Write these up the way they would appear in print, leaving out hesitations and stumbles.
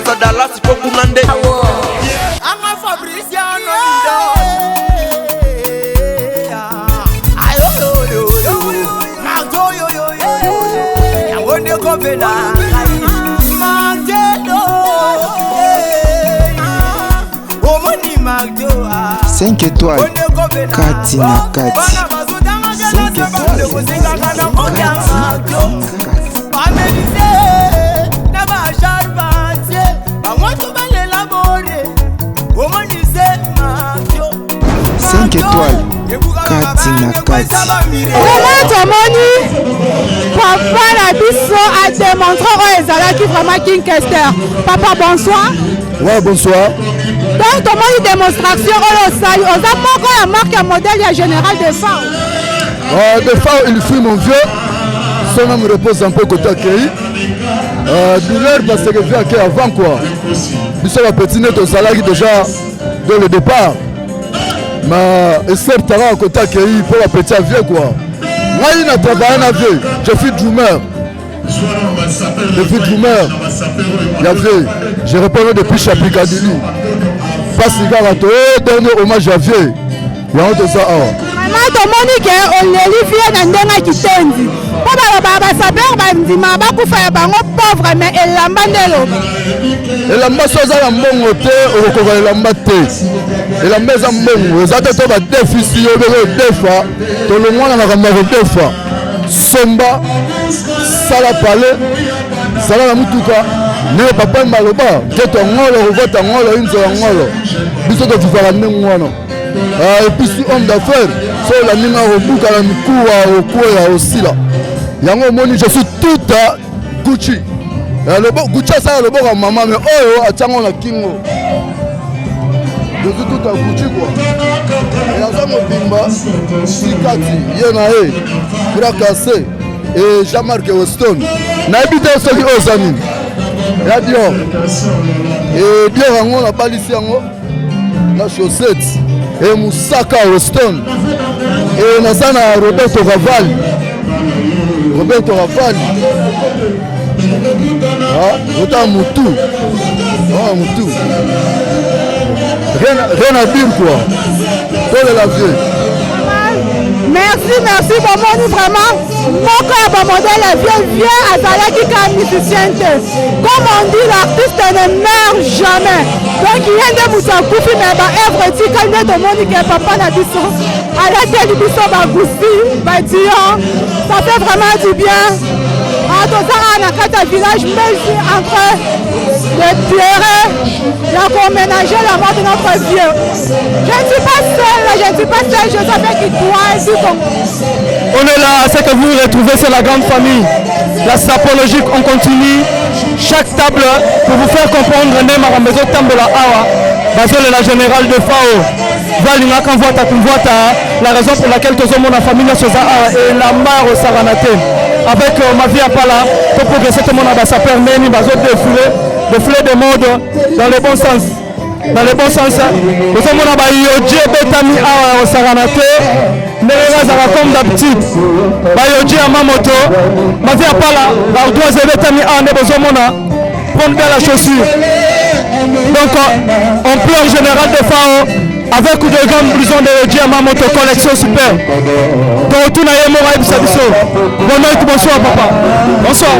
Kasa Dallas Pokunande. Anga Fabriciano Cinq étoiles, Kati na Kati. 5 étoiles, Kati na Kati. Vraiment, Tomoni, papa la biso a démontré aux Ezala qui vraiment King Kester. Papa, bonsoir. Ouais, bonsoir. Donc, Tomoni démonstration au Sali. Aux amants, la marque à modèle et général de FAO. De FAO, il fut mon vieux. Son nom repose un peu côté accueilli. Douleur parce que vu accueilli avant quoi. Biso la petite net au salarié déjà dès le départ. Mais c'est à côté accueilli pour la petite vieux quoi. Moi il n'a travaillé na vieux. Je suis drummer. Je suis drummer. Il y avait. Je réponds depuis Chapikadili. Pas si gars à toi donner hommage à vieux. Il y a un de ça. Tomoni ke Olivier na ndenga kitendi po ba saber ba ndima ba kufa bango pauvre mais elamba ndelo elamba soza ya mbongo te okoka elamba te elamba eza mbongo eza te to ba déficit yo belo defa to le mwana na kamako defa somba sala pale sala na mutuka ne papa maloba keto ngolo rovota ngolo inzo ngolo biso to vivara ndengwana et puis si homme d'affaires c'est la ninga robuka la mikuwa okoya osila yango moni je suis tout à Gucci le bo Gucci ça le bo maman mais oyo atango na kingo je suis tout à Gucci quoi et aza mobimba sikati yena Grakassé et Jean-Marc Weston na ebité soki ozani ya Dior et Dior yango na balisi yango la chaussette et Moussaka Weston et Nazana Roberto Ravalli Rota Moutou Moutou rien à dire quoi pour la vie. Merci Bomoni vraiment mon corps modèle vient à Zalaki comme musicien. Comme on dit l'artiste ne meurt jamais. Donc il y a des moutons couffis mais bah œuvre dit quand il y a Bomoni qui est papa na biso à la tête du biso bah goussi bah Dion ça fait vraiment du bien. En tout cas on a quatre villages mais entre les pierres la pour ménager la mort de notre vieux. Je ne suis pas seule, je savais qu'il doit être comme. On est là, ce que vous retrouvez, c'est la grande famille. La sapologique, on continue. Chaque table, pour vous faire comprendre, la maison table la Awa, basée la générale de FAO. Valinga quand la raison pour laquelle tout le monde a famille et la mare au Saranate. Avec ma vie à Pala, pour progresser tout le monde a sa permis, défilé de mode dans le bon sens. Dans le bon sens, nous sommes là, Yoji Betami au Saranate, Nereza comme d'habitude, Yoji à Mamoto, ma vie à Pala, la doise Betami à Nebozomona, prendre bien la chaussure. Donc, on pleure général de FAO. Avec ou de grandes blouson de Yoji à Mamoto, collection super. Donc, tout n'a pas été bonsoir papa. Bonsoir.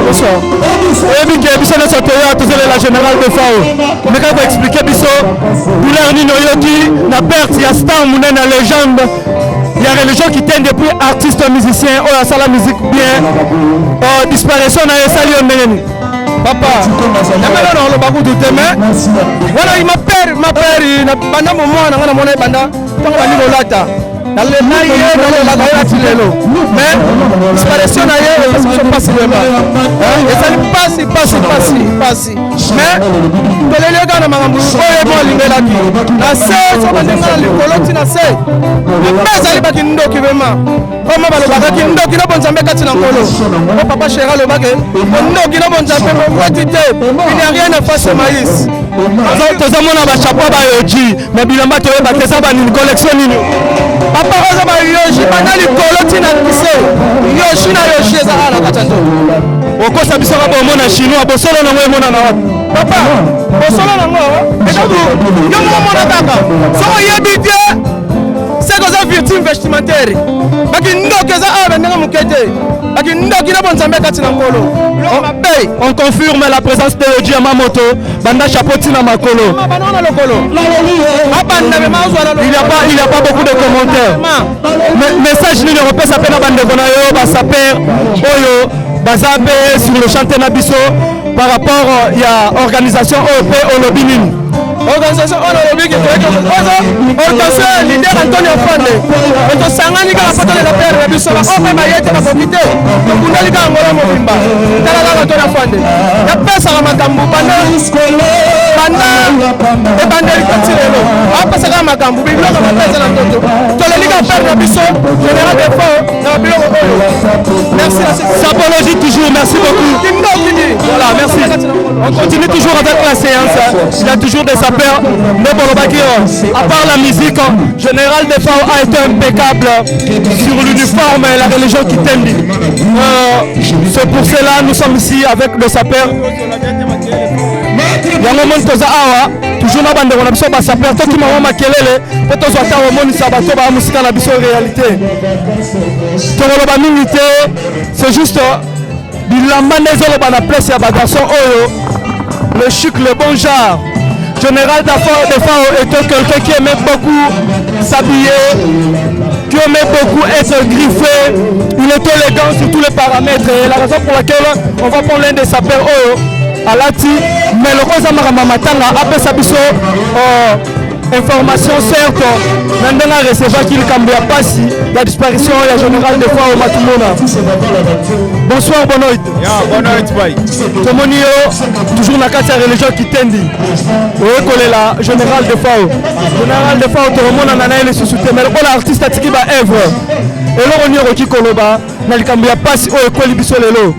Et puis, Bisso ne s'attendait à la générale de FAO. Mais quand vous expliquez Bisso, douleur Nino Yoti, la perte, il y a star, la légende. Il y a les gens qui tiennent depuis artistes musiciens, oh la salle musique bien. Disparition na Esali Ondeneni. Papa, il m'a beaucoup de demain. Voilà, il m'appelle, il n'a pas mon moi, il n'a pas mon banda. Tant qu'on a lata. Dans le marié, dans le bagage, mais disparition d'ailleurs, parce que je passe le bas. Et ça passe. Mais, pour les gars, on a un peu de la sœur, on a un na sœur. Mais ça n'est pas qu'il nous comment va le bagage qui nous n'a pas jamais caché dans le colo. Papa chéra le bagage, on n'a pas jamais il n'y a rien à faire ce maïs. Tous les gens ont un chapeau à Yoji, mais il y a une collection. Papa oza ba yoshi bana likolo tina kise yoshi na yoshi za ala katando okosa biso ka bomona chinois bosolo na mwe mona na wapi Papa, au solo nango, et donc, il y a mon attaque. So, il y a des dieux, c'est que ça virtue vestimentaire. On confirme la présence de Oji Yamamoto, Banda Chapotina Makolo. Il n'y a pas beaucoup de commentaires. Message numéro P, ça fait la bande de Gonayo, ça perd Oyo, Bazabe sur le chantier Nabiso par rapport à l'organisation OP Olobinin. Organisation olobiki organisation leader Antonio Fande eto sangani kala foto de la paire de biso ba ope ba yete ba comité to kunali ka ngolo mobimba tala la Antonio Fande ya pesa la makambu banda e bandeli kotirelo apesa ka makambu biblo ka pesa na toto to le liga paire de biso général de fort na bilo oyo merci Sapologie toujours merci beaucoup voilà merci on continue toujours avec la séance il y a toujours des sapeurs à part la musique, Général de Fao a été impeccable sur l'uniforme et la religion qui t'aime. C'est pour cela nous sommes ici avec le sapeur. Il y a un moment toujours na bande on a besoin de sapeur tout qui m'a makelele peut on soit au monde sabato ba musique na biso réalité. Tongolo ba minute c'est juste bilamba nezolo ba na place ya ba garçon oyo le chic le bon genre. Général de Fao était quelqu'un qui aimait beaucoup s'habiller, qui aimait beaucoup être griffé, il est élégant sur tous les paramètres et la raison pour laquelle on va prendre l'un des sapeurs à Lati, mais le rose Amarama Matanga après Sabiso information certes, maintenant on recevoir qu'il cambia pas si la disparition de la Général de Fao Matumona. Bonsoir Bonoit. Bonoit Tomonio, toujours dans la religion qui t'indi. Oui, la Général de Fao. Général de Fao, tout le monde en a eu les sous-soutés, mais l'artiste a tiré ma œuvre. Et là on y a qui koloba, n'a le cambia pas si on est collé bissolelo.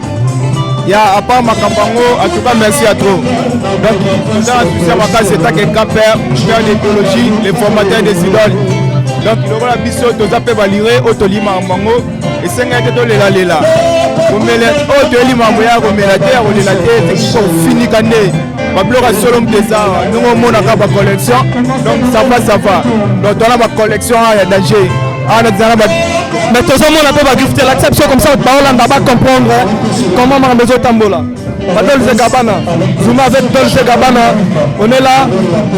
Ya à part Makambango, en tout cas merci à trop. Donc, nous avons c'est un père d'éthologie, les formateurs des idoles. Donc, il y a la mission de Zapé Valiré, Otolima Mango, et 5 ans de l'éla. Vous mettez Otolima Moya, vous mettez la terre, vous mettez la terre, c'est pour finir l'année. Pablo a solo des arts, nous avons ma collection, donc ça va. Donc, on a ma collection à danger. Mais tout le monde a pas grifter l'acception comme ça, on va comprendre comment on a besoin de tambola. Dolce Gabbana, Zuma avec Dolce Gabbana, on est là,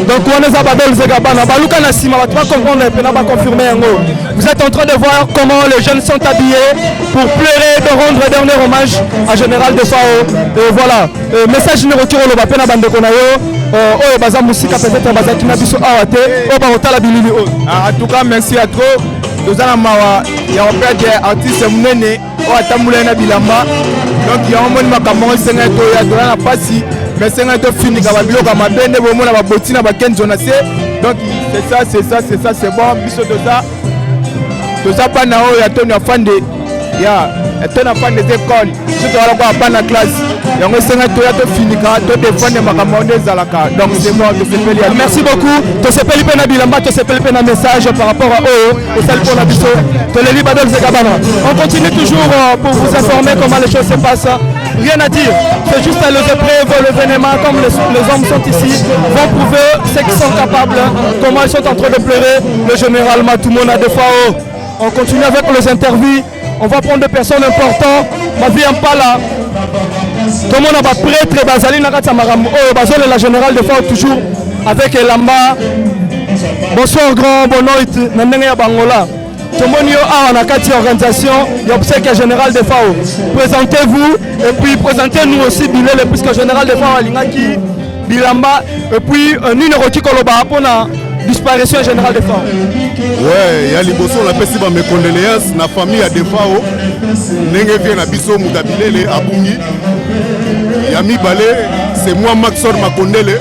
donc on est à Dolce Gabbana. Baluka Nassima, tu vas comprendre, on va confirmer un mot. Vous êtes en train de voir comment les jeunes sont habillés pour pleurer, de rendre un dernier hommage à Général de Fao. Et voilà, message numéro qui est le bande Konayo. Oh, baza musique peut-être baza qui n'a pas awate, oh ba otala bilili oh. En tout cas, merci à trop. Nous allons avoir des artistes munene au atamula na bilamba. Donc il y a un monde makamon senga to ya to na pasi, mais senga to fini ka babilo ka mabende bo mona ba botina ba kenzo na se. Donc c'est bon biso de ça. To ça pas na o ya to na fande. Ya, to na fande des écoles. Je dois avoir pas na classe. Donc senga to ya to fini ka to défendre makamon des alaka. Donc c'est bon de se faire. Merci beaucoup. To se peli pena bilamba, to se peli pena message par rapport à eux et celle pour la biso. To le libadol Zegabana. On continue toujours pour vous informer comment les choses se passent. Rien à dire, c'est juste les épreuves, l'événement, comme les hommes sont ici, vont prouver ce qu'ils sont capables, comment ils sont en train de pleurer. Le général Matumona de Fao. On continue avec les interviews, on va prendre des personnes importantes. Ma vie en pas là. Tout le monde va prêtre, Bazali Nakata Maram, Bazol et la générale de Fao toujours avec Elamba. Bonsoir grand, bonnoit, Nandenga Bangola. Tout le monde a une organisation, il y a obsèque général de Fao. Présentez-vous et puis présentez-nous aussi Bilele, puisque général de Fao a l'ingaki, Bilamba, et puis un numéro qui koloba pour la disparition générale de Fao. Ouais, il y a les bossons, on appelle ça mes condoléances, la famille a des Fao. N'engé vient à Bisso Moudabilele à Bungi. Yami Balé, c'est moi Maxor Makondele,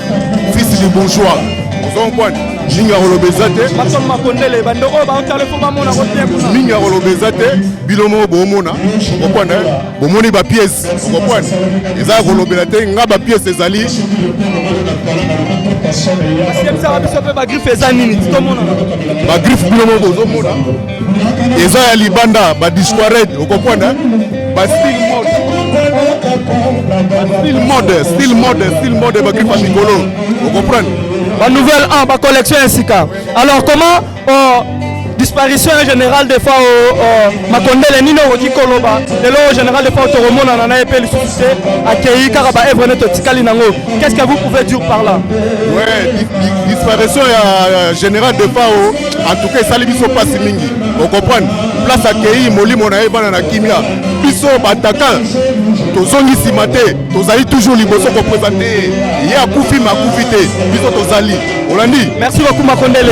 fils du bourgeois. Vous comprenez? Ninga Rolobezate, Maxor Makondele, Bandoro, Ninga Rolobezate, Bilomo Bomona, vous comprenez? Bomoni ba pièce, vous comprenez? Et ça Rolobelate, Ngaba pièce des alliés. Ba griffe ezanini tomona ba griffe bilomo bozomona eza ya libanda ba disparaître vous comprenez ba style mode style mode bakrifa mikolo. Vous comprenez? La nouvelle ma collection ainsi qu'à. Alors comment disparition générale des fois ma condé les nino qui koloba le général des fois au monde en a épée le succès à Kei Karaba Evrenet Tikali Nango. Qu'est-ce que vous pouvez dire par là? Ouais, disparition générale des fois en tout cas ça les biso pas mingi. Vous comprenez? Place à Kei Moli Monae Banana Kimia. Biso bataka tozongi simate tozali toujours liboso ko présenter ya kufi makufite biso tozali. Olandi. Merci beaucoup Makondele.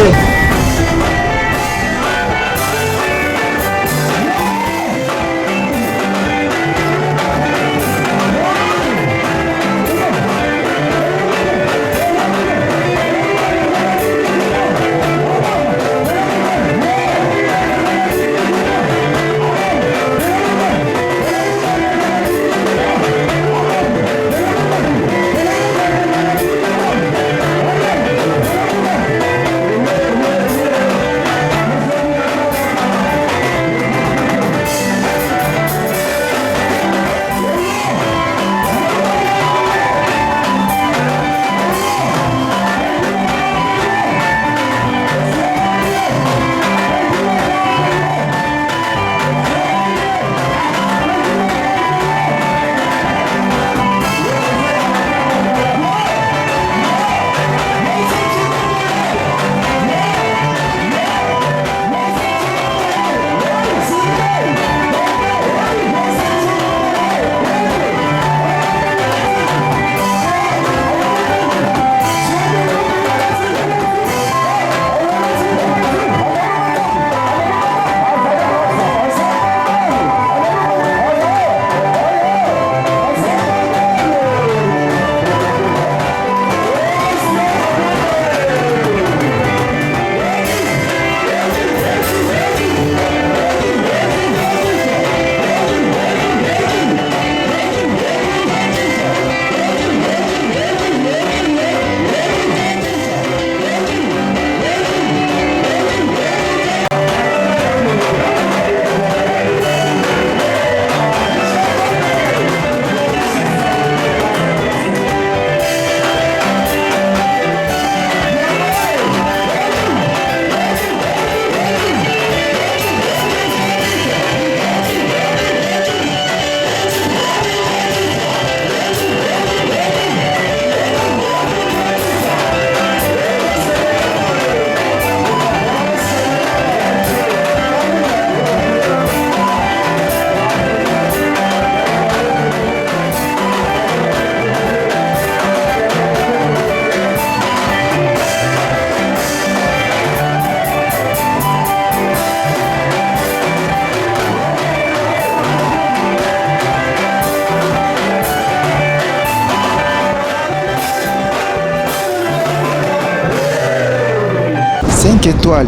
étoiles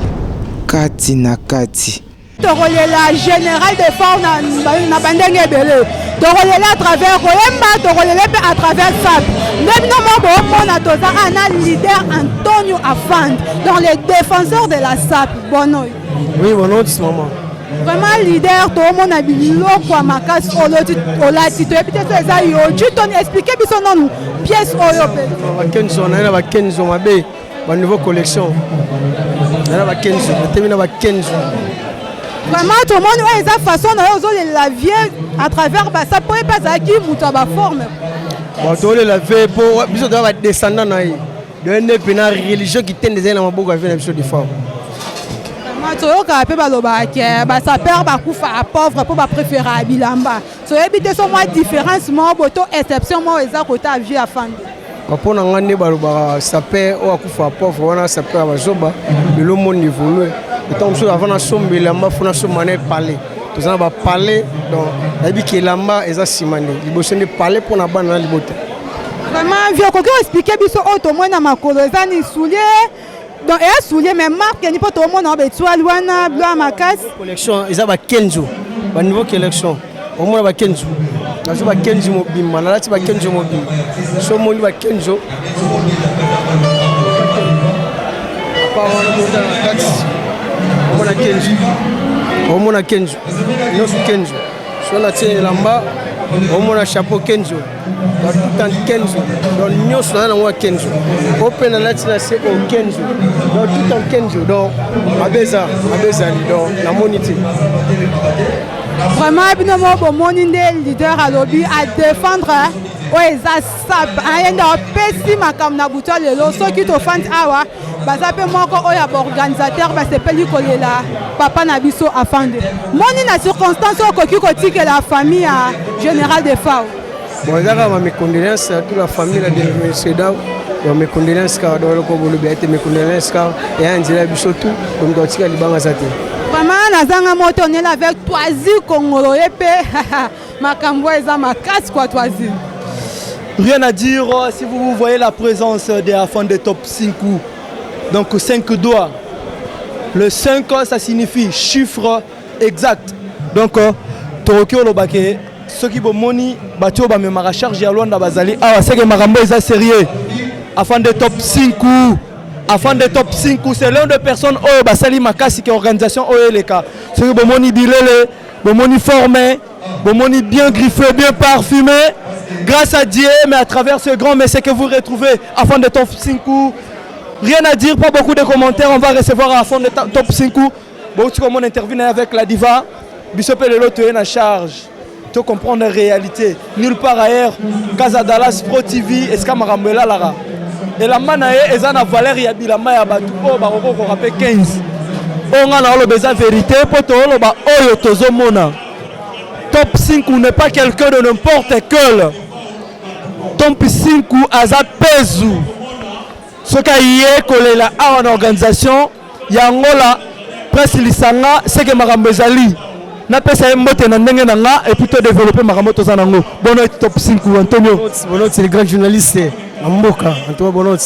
kati na kati tokolela général de fort na bandenge ebele tokolela à travers koyemba tokolela pe à travers SAP ndebino mo bomona toza ana leader Antonio Afand dans les défenseurs de la SAP bono. Oui bono ce moment vraiment leader to mona biloko makasi olati to epite so eza yo ton expliquer biso non pièce oyo pe bakenzo na bakenzo mabe ba nouveau collection na bakenzo termine bakenzo vraiment tout le monde a eza façon na yo la vie à travers ba ça peut pas ça qui muta ba forme bon to la vie pour biso to ba descendant na yi de ne pena religion qui tende na maboko avec na biso de forme toyoka pe baloba ke basaper bakufa a pauvre po bapréférer abilamba toyebi te so mwa différence mo boto exception mo eza kota vie afande bapona ngande baloba saper o akufa a pauvre wana saper bazoba le monde évolue etant so avant na sombela mafuna somane parler tozana ba parler donc yebi ke lamba eza simane liboso ne parler pona bana libote vraiment vieux ko expliquer biso o to mona makolo eza ni soulier donc et soulier même marque ni poto mona ba toile wana blanc makas collection eza ba kenzo ba nouveau collection o mona ba kenzo nazo ba kenzo mobimba na lati ba kenzo mobimba so moni ba kenzo pa wana mota na taxi o mona kenzo no su kenzo so na tie lamba au moins chapeau Kenzo tout en Kenzo donc nyonso na ngwa Kenzo open na tina c'est au Kenzo donc tout en Kenzo donc abeza donc na monité vraiment bino mo bomoni nde leader à lobby à défendre oeza sap ayenda opesi makambo na buto lelo soki tofandi awa baza pe moko oyo organisateur basepeli kolela papa na biso afande moni na circonstance okoki kotikela famille ya général de FAO. Bon, mes condoléances à toute la famille de M. Sedao. Mes condoléances car dans le Congo, mes condoléances car et un dirait surtout comme dans le Liban Azati. Vraiment, nazanga moto on est avec Toisi Congolo épée. Makambo eza makas quoi Toisi. Rien à dire si vous voyez la présence des enfants de top 5. Donc 5 doigts. Le 5 ça signifie chiffre exact. Donc Torokyo Lobake ceux qui bomoni batio ba memara charge ya Luanda bazali ah c'est que makambo eza sérieux afin de top 5 afin de top 5 c'est l'un de personnes oh basali makasi qui organisation oh les cas ceux qui bomoni bilele bomoni formé bomoni bien griffé bien parfumé grâce à Dieu mais à travers ce grand message que vous retrouvez afin de top 5 rien à dire pas beaucoup de commentaires on va recevoir à fond de top 5 bon tu comme on intervient avec la diva bisope le lot en charge tu comprends la réalité nulle part ailleurs Casa Dallas Pro TV est-ce que Marambela lara et la manae est en valeur ya bilama ya batu o ba ko rappel 15 on a la besoin vérité pour to lo ba oyo tozo mona top 5 n'est pas quelqu'un de n'importe quel top 5 aza pezu ce ka yé kolela en organisation ya ngola presse lisanga c'est que Marambezali na pesa mbote na ndenge na nga et puis to développer maramoto za nango bono top 5 Antonio Bonot c'est le grand journaliste Mboka Antonio Bonot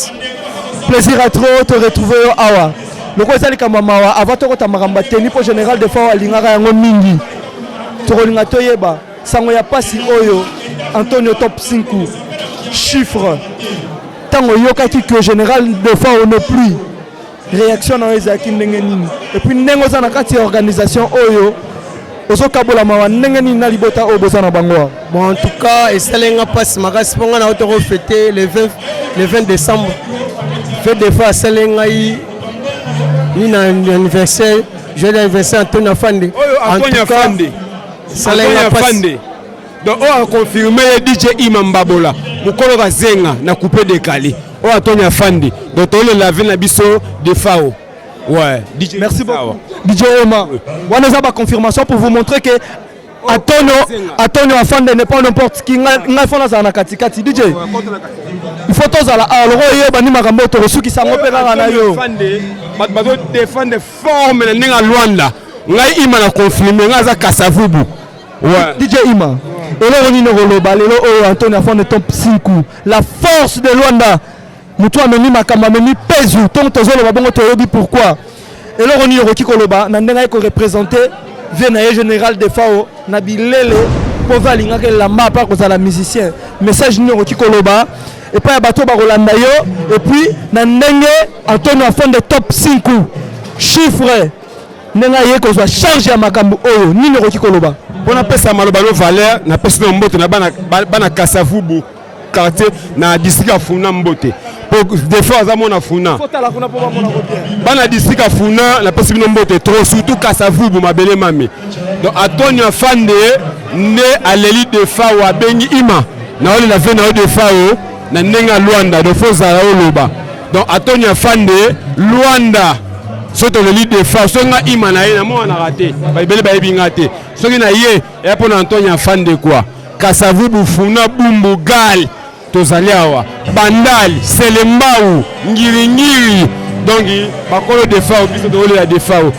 plaisir à trop te retrouver awa loko ezali kama mawa avant to kota maramba teni pour général de FAO alingaka yango mingi to kolinga to yeba sango ya pasi oyo Antonio top 5 chiffre tango yokaki que général de FAO ne plus réaction na ezaki ndenge nini et puis ndenge za na kati organisation oyo ozokabola mawa ndenge nini na libota oyo bozana bango. Bon en tout cas esalenga passe makasi ponga na otoko fêter le 20 décembre fête de fois esalenga ni na anniversaire joyeux anniversaire Antonio Afande Antonio Afande esalenga passe donc on a confirmé DJ Imam Babola mukolo bazenga na coupé décalé o Antonio Afande donc on le lavé na biso de FAO. Ouais, DJ merci beaucoup. DJ Oma. On a une confirmation pour vous montrer que Antonio Afande n'est pas n'importe qui. DJ. Il faut tous aller. Alors, il y a des magambo qui qui s'engopèrent na yo. Bazo défendre forme na ninga Luanda. Ngai ima na confirmer ngaza Kasavubu. Ouais. DJ Ima. Et là on y ngoloba lelo Antonio Afande top 5. La force de Luanda. Mutu ameni makamba ameni pezu donc tozolo babongo toyobi pourquoi et là on y roki koloba na ndenga ko représenter venaye général de FAO na bilele po valinga ke la mapa ko za la musicien message ni roki koloba et pas bato ba rolanda yo et puis na ndenge Antonio Afande top 5 chiffre ndenga ye ko za charge ya makambo oyo ni roki koloba pona pesa maloba no valeur na pesa no mbote na bana Kasavubu quartier na district ya Funa mbote pour des fois za mona Funa bana district ya Funa na pesa bino mbote trop surtout Kasavubu mabele mami donc Antonio Afande né à l'élite de FAO abengi ima na ole la vena de FAO na ndenga Luanda donc faut za oloba donc Antonio Afande Luanda soto l'élite de FAO songa ima na ye na mona raté ba bele ba ebingate songi na ye et pour Antonio Afande quoi Kasavubu Funa Bumbu Gal tozali awa Bandali Selembao Ngiri donc bakolo de FAO biso de la de FAO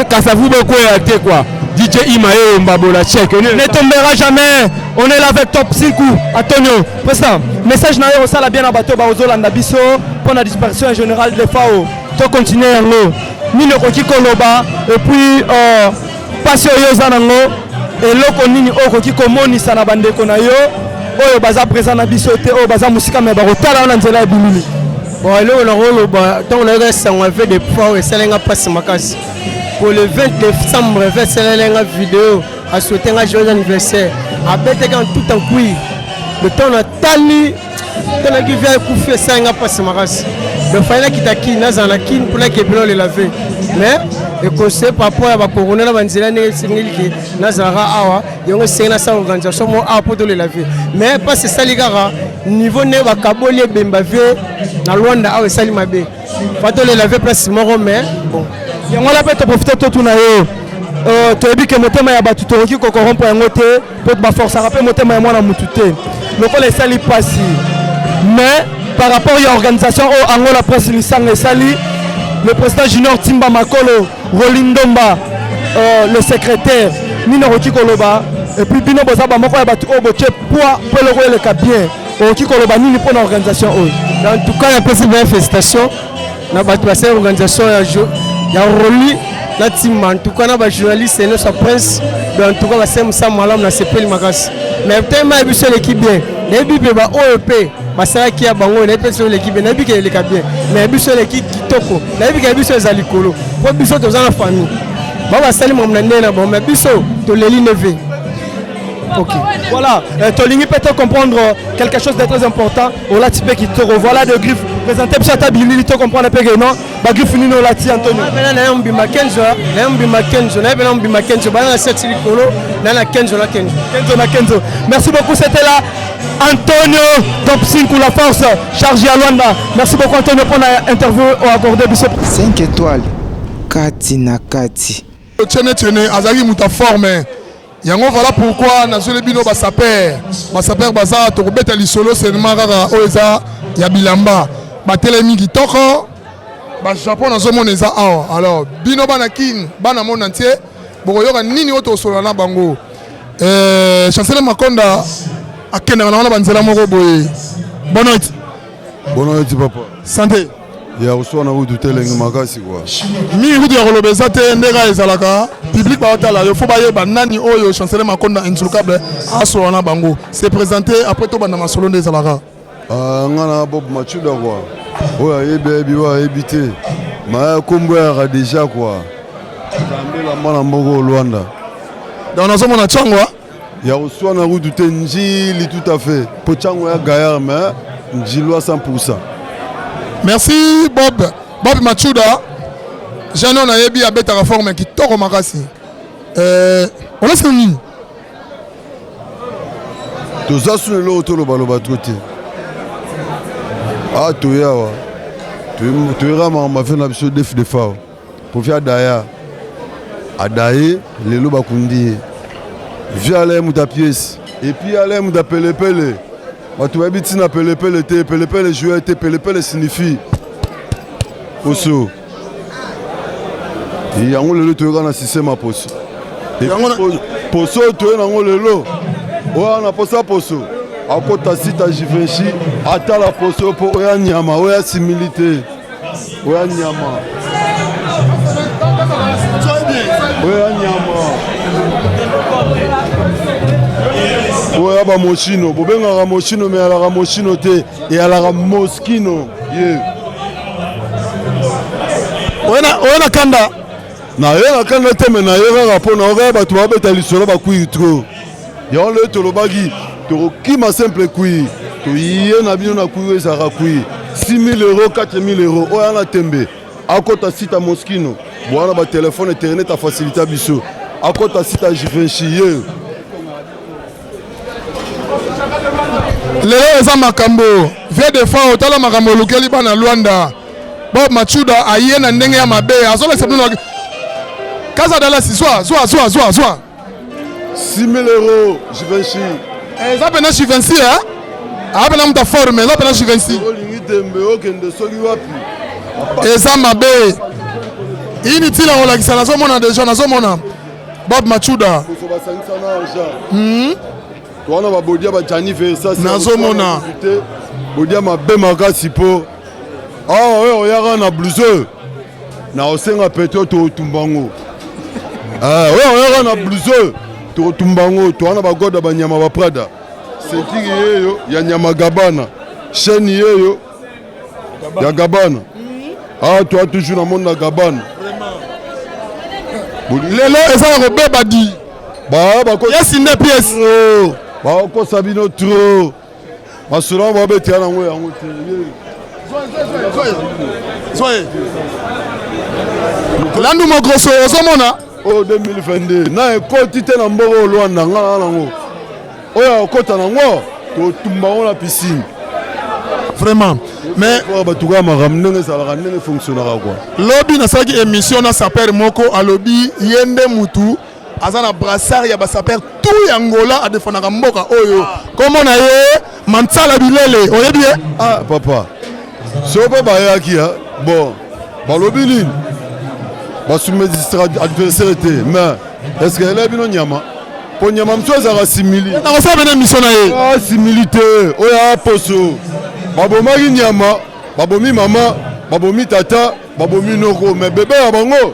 Kasavubu ko ya te quoi DJ Ima et Mbabola check ne tombera jamais on est là avec top 5 Antonio président message na yo sala bien na bato ba ozolanda biso pour la disparition générale de FAO to continuer yango ni le koki koloba et puis passer yo zanango eloko nini okoki komonisa na bandeko na yo oyo baza présent na biso te oyo baza musika me bakotala na nzela ya bilili bon eloko na koloba ntango nayoka sango ave de FAO esalenga mpasi makasi pour le 20 décembre esalenga vidéo asouhaitenga joyeux anniversaire abetaki en tout en cuir le temps na tali tonaki via ekufi esalinga mpasi makasi donc fallait kitaki nazala na kini mpona kebilo le laver mais ekose par rapport ya bakorona na banzela ndenge esengeli ke nazalaka awa yango esengi nasala organisation mo awa mpo to le laver mais mpasi esali kaka niveau nde bakaboli ebemba vie na lwanda awa esali mabe fa to le laver place moko mais bon yango la mpe toprofite totuna yo toyebi ke motema ya bato tokoki kokorompo yango te mpo baforsaka mpe motema ya mwana mutu te lokola esali mpasi mais par rapport ya organisation oyo angola presse lisanga esali le président junior Timba Makolo Rolindomba le secrétaire nini okoki koloba et puis bino boza bamoko ya bato oyo botie poids mpo eloko eleka bien okoki koloba nini mpo na organisation oyo en tout cas napesi manifestation na bato basali organisation ya roli na Timba en tout cas na bajournaliste eno sa presse en tout cas basali mosala malamu na sepeli makasi mais tellement yebi so eleki bien nayebi mpe baoyo mpe basalaki ya bango nayebi mpe so eleki bien nayebi ke eleka bien mais yebi so eleki kitoko nayebi ke yebi so eza likolo mpo biso toza na famille bao basali mamu na ndenge na bango mais biso toleli neve. Ok. Voilà, Tolingi peut comprendre quelque chose de très important. Au lati pe qui te revoilà de griffe. Présenter sur ta bili, tu comprends un peu que non. Ba griffe ni no lati Antonio. Na yambi Makenzo, na yambi Makenzo, na yambi Makenzo. Ba na set likolo, na Kenzo na Kenzo. Kenzo na Kenzo. Merci beaucoup, c'était là Antonio Top 5 pour la force chargé à Luanda. Merci beaucoup Antonio pour l'interview accordé. 5 étoiles. Kati na kati. Tiene azali muta forme. Yango voilà pourquoi nazole bino basaper baza to kobeta lisolo seulement kaka oza ya bilamba batelemi kitoko ba Japon nazomona eza awa alors bino bana kin bana monde entier bokoyoka nini oto solo na bango Chancelier Makonda akenda na banzela moko boye bonne nuit papa santé ya usona wudu telenge makasi kwa mi wudu ya kolobeza te ndeka ezalaka public baotala yo faut bayeba nani oyo Chancelier Makonda insulkable aso na bango c'est présenté après to banda masolo ndezalaka ngana Bob Machuda kwa oya yebi wa ebité ma kombo ya déjà quoi ndela mwana mboko Luanda dans nazo mona changwa ya usona wudu te njili tout à fait po changwa ya Gaillard mais njilwa 100%. Merci Bob Machuda. Jean on a yebi abeta reforme qui toko makasi. On laisse nini? Toza sune lo to lo baloba trote. Ah toyawa. Toyera ma fait na biso def de fa. Pour faire daya. Adaye lelo bakundi. Via les muta pièce et puis aller muta pele. Tu vas biti na pelepele te pelepele jouer te pelepele signifie poso et yango lelo to na système poso et poso to na ngo lelo o na posa poso akota sita jivenchi ata la poso po oya nyama oya similité oya nyama oya ba mochino bobenga mochino mais ala mochino te et ala moskino ye oya kanda na ye na kanda te mais na ye rapport na oya ba to ba beta lisolo ba kuyi trop ya le to lo bagi to kima simple kuyi to ye na bino na kuyi ça ra kuyi 6 000 €, 4 000 €. Oya na tembe akota sita moskino boana ba téléphone internet a facilité biso akota sita jivenchi ye lelo eza makambo vie de fa otala makambo lukeli bana Luanda Bob Machuda aye na ndenge ya mabe azola sebino kaza dala si soa 6 000 €, Jivenchi. Eza pena Jivenchi hein? Apena muta forme, eza pena Jivenchi. Olingi tembe okende soki wapi? Eza mabe. Ini tila olakisa nazomona deja nazomona Bob Machuda. Koso basangisa na argent. Twana ba bodia ba Jani Versace. Nazomona. Bodia mabe makasi po. Ah ouais, oyaka na blouson. Na osenga peto to tumbango. Ah ouais, oyaka na blouson. To tumbango, twana ba goda ba nyama ba Prada. Sentiki yeyo ya nyama Gabana. Chaîne yeyo ya Gabana. Ah toi toujours na monde na Gabana. Lelo eza ko beba di. Yes, in the pièce. Bakosa bino trop. Masura ba beti ana ngo yango te. Soyez. Landu Mogrosso ozomona o 2022 na ekoti te na mboko Luanda ngala nango. Oya okota nango to tumba na piscine. Vraiment. Mais batuka maramnenge ça va ndenge fonctionnera quoi. Lobby na saki émission na saper moko a lobby yende mutu azana brassard ya ba saper tout yangola a defona mboka oyo. Comment na ye Mansala bilele oyebi ah papa. So papa yaki bon. Ba lobby nini? Ba soumettre adversaire te mais est-ce que elle a bino nyama? Po nyama msoza ga simili. Na ko sa bena mission na ye. Ah similité oya poso. Babomaki nyama, babomi mama, babomi tata, babomi noko, mais bébé na bango,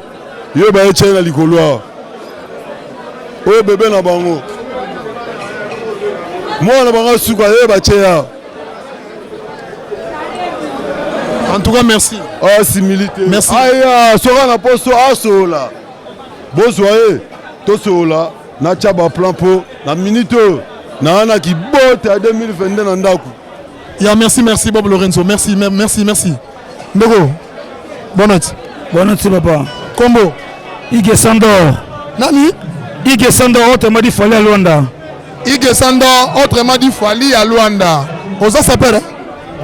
yo ba eche na likolo. Oyo bébé na bango. Moi na bango suka yo ba cheya. En tout cas merci. Ah similité. Merci. Aya, sora na poso asola. Bozoye, to sola, na chaba plan po, na minute, na ana ki bote à 2022 na ndaku. Yeah, merci Bob Lorenzo, merci. Ndoko, bonne nuit papa. Combo Ige Sandor. Nani? Ige Sandor, autrement dit Fali à Luanda. Ige Sandor, autrement dit Fali à Luanda. Osa s'appelle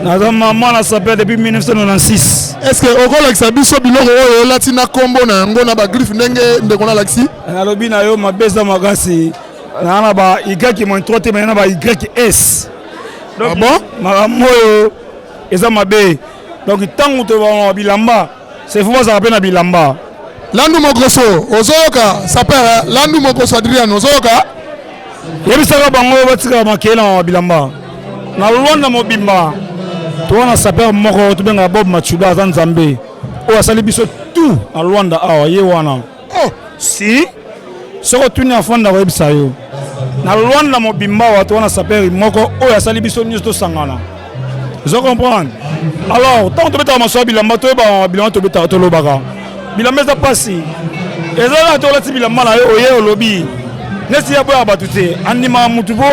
maman na s'appelle depuis 1996. Est-ce que au rôle avec sa biso biloko oyo latina combo na ngona ba griffe ndenge ndekona laxi? Na lobi na yo mabeza magasi. Na ba igaki mo 3 mais na ba YS. Donc, bon, Maramoyo, ils mabe. Donc, tant que tu vas bilamba, c'est fou, ça rappelle à bilamba. Landu Mogrosso, Ozoka, ça perd. Landu Mogrosso Adrian, Ozoka. Il y a un bango, il y a un bango, bilamba. Na Luanda mobimba. Tu vois, ça perd moko, tu benga Bob Machuda, Zanzambe. Oh, ça libiso tout à Luanda, ah, yewana. Oh, si. Ce que tu n'as pas fait ça yo. Na Luanda mobimba watu wana saperi moko oyo asali biso nyuso to sangana. Vous comprenez? Alors, tant que tu beta maso bilamba to ba bilamba to beta to lobaka. Bilamba za pasi. Ezala to lati bilamba na yo oye olobi. Nesi ya boya batute anima mutubo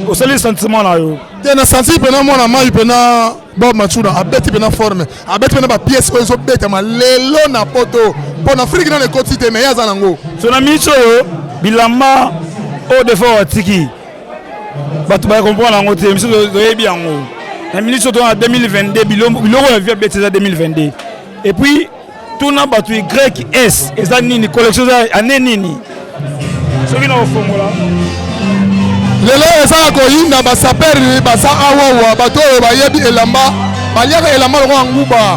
osali sentiment na yo. Tena senti pena mona mai pena Bob Machuda abeti pena forme. Abeti pena ba pièce ko zo beta ma lelo na poto. Pour Afrique dans les quotidiens mais yaza nango. So na micho bilamba au défaut tiki. Batu ba comprendre nango te miso to yebi yango. Na ministre to en 2022 biloko ya via beti za 2022. Et puis tout na batu YS eza nini collection za ane nini. So kina ofongola. Lelo eza ko yinda ba saperi ba sa awawa bato ba yebi elamba baliaka elamba ko nguba.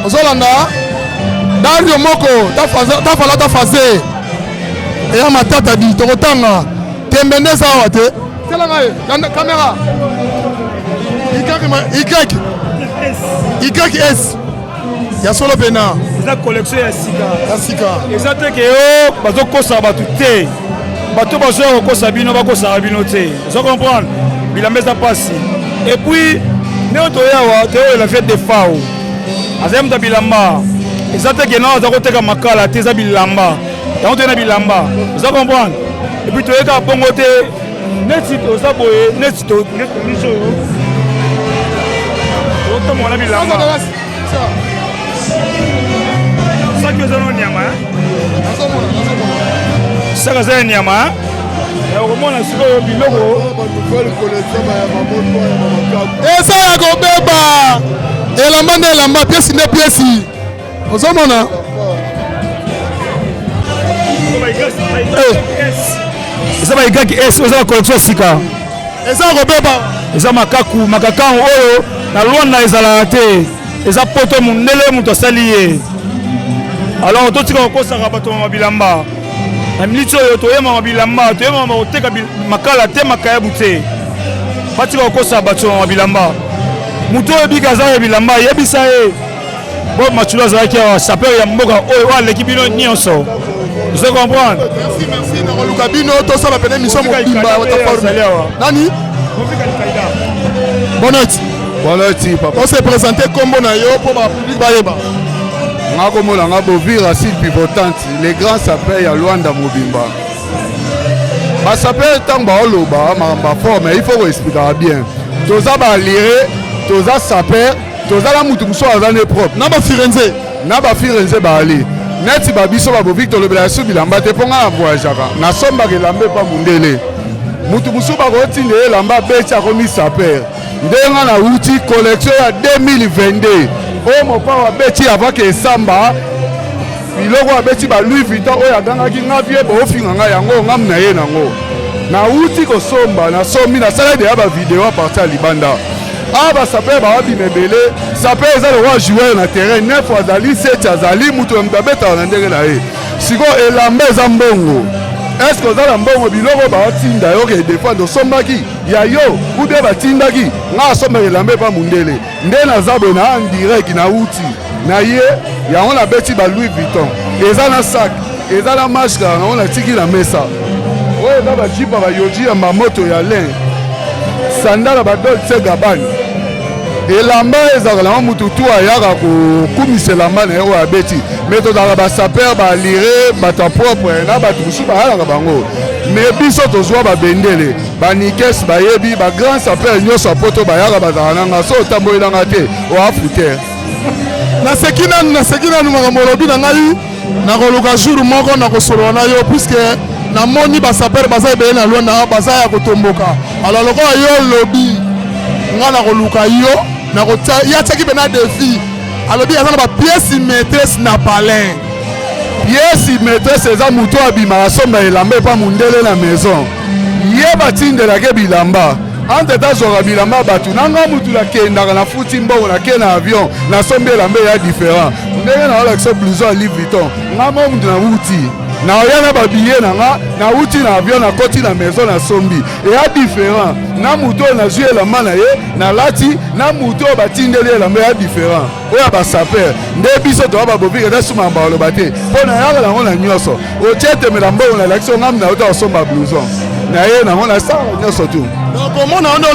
Ozolanda Dario Moko, ta faze. Et à ma tata dit, tu retanga. Tembende ça wate. C'est la caméra. YS. Il y a solo pena. C'est la collection ya Sika. Exactement que yo bazo kosa batu te. Bato bazo kosa bino ba kosa bino te. Vous comprenez? Bilamba ça passe. Et puis Néoto yawa, la fête des FAO. Azem da bilamba. Exactement que non, ça côté comme makala, teza bilamba. Dans ton bilamba. Vous comprenez? Et puis tu es à bongote. Netito saboye, netito niso. Autant mon bilamba. Ça que ça non nyama. Ça que ça nyama. Et au moins la siko biloko. Et ça ya ko beba. Elamba pièce ne pièce. Ozomona. Eza ba igaki S oza collection sika. Eza robeba. Eza makaka oyo na Luanda ezala te. Eza poto munele muto saliye. Alors to tika ko saka bato mabilamba. Na minute oyo to yema mabilamba, to yema oteka makala te makaya bute. Batika ko saka bato mabilamba. Muto ebika za bilamba yebisa e. Bob Machuda zaki sapeur ya mboka oyo wa l'équipe bino nyonso. Vous comprenez? Merci na Luka bino to ça va peine mission mobimba wa forme. Nani? Bonne nuit papa. On s'est présenté comme na yo pour ba public bayeba. Ngako mola ngabo vira s'il pivotante, les grands sapeurs ya Luanda mobimba. basaper ntango baoloba makambo forme il faut koexplikaka bien toza balire toza saper toza na mutu mosusu aza ne propre na bafirenze baali neti babiso babovik tolobela yasu bilamba te mpo nga na voyageaka nasombaka elamba epa mundele mutu mosusu bakotinda ye elamba abeti akomi saper ndenga na uti collection ya 2022 oyo mopa abeti avake esamba biloko abeti ba Louis Vuitton oyo agangaki nga vie boofinga nga yango ngamu na ye nango na uti kosomba nasombi nasala deya bavideo apartir ya libanda awa basaper baabima ebele saper eza lokwa joueur na terrain 9 azali 7 azali mutu ya mutu abetaka na ndenge na ye sikoyo elamba eza mbongo eske oza na mbongo biloko baotinda yo ke defendre osombaki ya yo ubie batindaki nga asombaka elamba epa mundele nde naza boye na andirect na uti na ye yango nabeti ba Louis Vuitton eza na sac eza na maske yango natiki na mesa oyo eza bajipa bayoji ya mamoto ya lin sandala badolce gabani elamba ezalaka nango mutu tu ayaka kokumisa elamba na ye oyo abeti me tozalaka basaper balire bato propre na bato mosusu bayalaka bango me biso tozwa babendele banikes bayebi bagrand saper nyonso apoto bayaka bazalaka nanga so otambolelanga te oafutere naseki nanu makambo olobi na ngai nakoluka jour moko nakosolola na yo puiske namoni basaper baza ebele na lwanda baza ya kotomboka alors lokola yo lobi nga nakoluka yo yatiaki mpe na defi alobi aza na bapiese maîtresse na palin piese maîtresse eza moto abimaka asomba elamba epa mundele na maison ye batindelake bilamba entre tazwaka bilamba bato nanga mutu nakendaka nafuti mbongo nake na avion nasombi elamba eya différent ndenge naolakisa blouson ya Louis Vuitton nga mo mutu nawuti naoya na babillet nanga nawuti na avion nakoti na maison nasombi eya différent na mutu oyo nazwi elamba na ye nalati na mutu oyo batindeli elamba eya différent oyo ya basaper nde biso toa babovike ete sumaka baloba te mpo nayaka nango na nyonso otie etemela mbongo nalakisi ongamu nauta kosomba blouson na ye nango nasala nyonso tu komona onde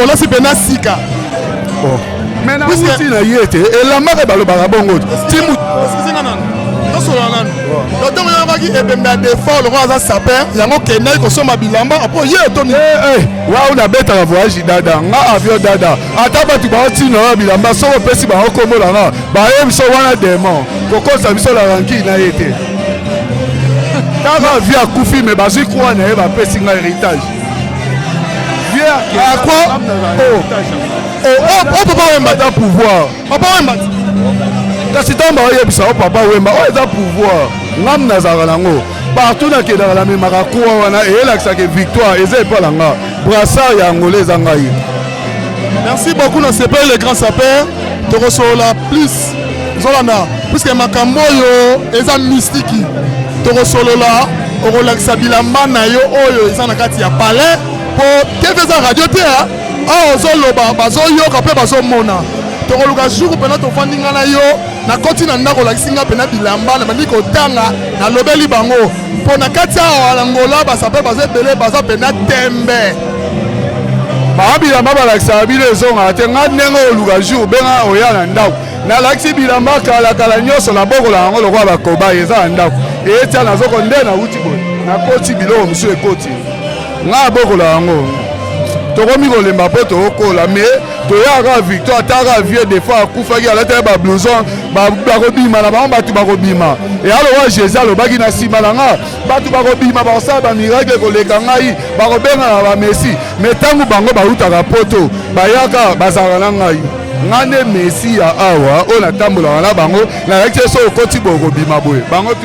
olasi mpe na sika me nawuti na ye te elambaka balobaka bongo tosolola nanu ntango yokaki ebembe ya defort lokola aza saper yango kendaki kosomba bilamba apo ye otoni wau nabetaka voyage dada nga avion dada ata bato baotinaka bilamba soko opesi bango kombola nga baye biso wana demon kokosa biso la ranki na ye te taka vie akufi me bazwi kwa na ye bapesi nga héritage papa wemba ta pouvoir papa wemba kasi ntango baoyebisa o papa wemba oyo eza pouvoir ngamu nazalaka nango partout nakendaka namemaka kuwa wana eyelakisaka victoire eza epola nga brassard ya ngolo eza ngai. Merci beaucoup na sepel le grand saper tokosolola plus zolanda puisque makambo oyo eza mystiki tokosolola okolakisa bilamba na yo oyo eza na kati ya palais po tv eza radio te awa ozoloba bazoyoka mpe bazomona tokoluka jour mpena tofandi nga na yo nakoti na ndako olakisi nga mpena bilamba na bandi kotanga nalobeli bango mpo na kati awa na ngola basape baza ebele baza mpena tembe baa bilamba balakisaka bino ezongaka te nga ndenge oluka jour benga oya na ndako nalakisi bilamba kalakala nyonso nabokola yango lokola bakobai eza na ndako eyetia nazoko nde nauti boye nakoti biloko mosusu ekoti nga abokola yango tokomi kolemba mpo tookola me toyaka victoire ataka vie des fois akufaki alataki bablouson bakobima na bango bato bakobima eyalowa jésus alobaki na nsima na nga bato bakobima bakosala bamiracle koleka ngai bakobenga na bamesi me ntango bango bautaka poto bayaka bazalaka na ngai nga nde mesi ya awa oyo natambolaka na bango nayaki te so okoti bokobima boye bango